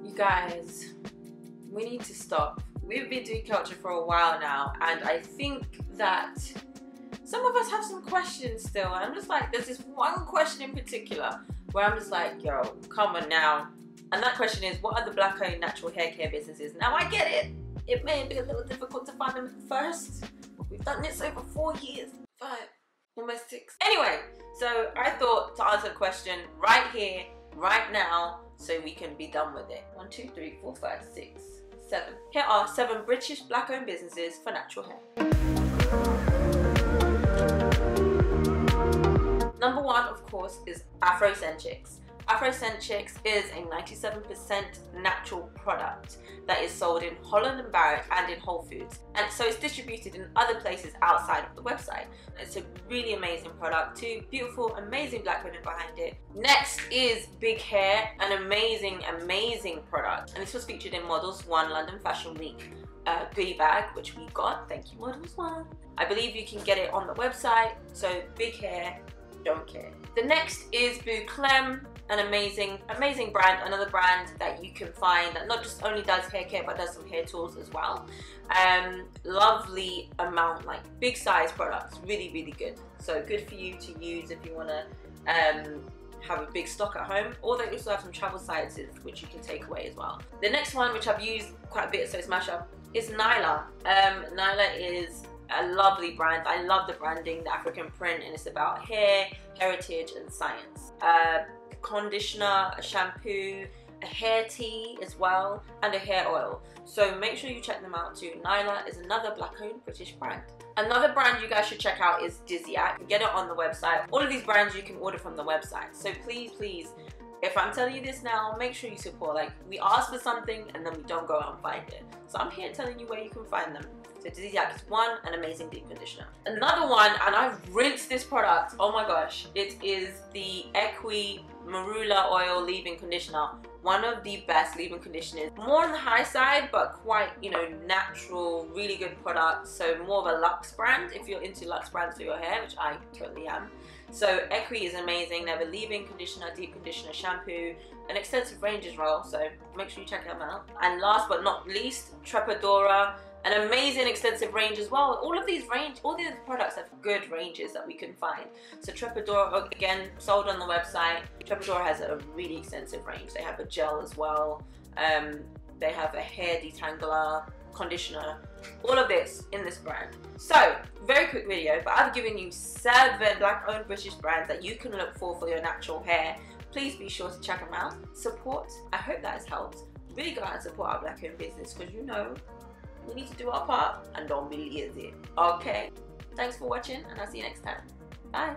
You guys, we need to stop. We've been doing culture for a while now, and I think that some of us have some questions still. And I'm just like, there's this one question in particular where I'm just like, yo, come on now. And that question is, what are the black-owned natural hair care businesses? Now I get it. It may be a little difficult to find them at first. We've done this over 4 years, 5, almost 6. Anyway, so I thought to answer the question right here, right now, so we can be done with it. 1, 2, 3, 4, 5, 6, 7. Here are 7 British black-owned businesses for natural hair. Number 1, of course, is Afrocentrics. Afrocentrics is a 97% natural product that is sold in Holland and Barrett and in Whole Foods, and so it's distributed in other places outside of the website. It's a really amazing product too. Beautiful, amazing black women behind it. Next is Big Hair, an amazing product, and this was featured in Models 1 London Fashion Week goodie bag, which we got. Thank you, Models 1. I believe you can get it on the website. So Big Hair, don't care. The next is Bouclem, an amazing brand, another brand that you can find that not just only does hair care but does some hair tools as well. Lovely amount, like big size products, really good. So good for you to use if you want to have a big stock at home, or they also have some travel sizes which you can take away as well. The next one, which I've used quite a bit, so it's mashup, is Nyla. Nyla is a lovely brand. I love the branding, the African print, and it's about hair, heritage and science. Conditioner, a shampoo, a hair tea as well, and a hair oil. So make sure you check them out too. Nyla is another black-owned British brand. Another brand you guys should check out is Dizziac. Get it on the website. All of these brands you can order from the website. So please, if I'm telling you this now, make sure you support. Like, we ask for something and then we don't go out and find it. So I'm here telling you where you can find them. So Dizziac is one, an amazing deep conditioner. Another one, and I've rinsed this product, oh my gosh, it is the Equi Marula Oil Leave-In Conditioner. One of the best leave-in conditioners. More on the high side, but quite, you know, natural, really good product. So more of a luxe brand, if you're into luxe brands for your hair, which I totally am. So Equi is amazing. They have a leave-in conditioner, deep conditioner, shampoo, an extensive range as well. So make sure you check them out. And last but not least, Trepadora. An amazing extensive range as well. All of these products have good ranges that we can find. So Trepadora, again, sold on the website. Trepadora has a really extensive range. They have a gel as well. They have a hair detangler, conditioner, all of this in this brand. So, very quick video, but I've given you 7 black-owned British brands that you can look for your natural hair. Please be sure to check them out. Support. I hope that has helped. Really go out and support our black-owned business, because you know, we need to do our part and don't be lazy. Okay, thanks for watching, and I'll see you next time. Bye.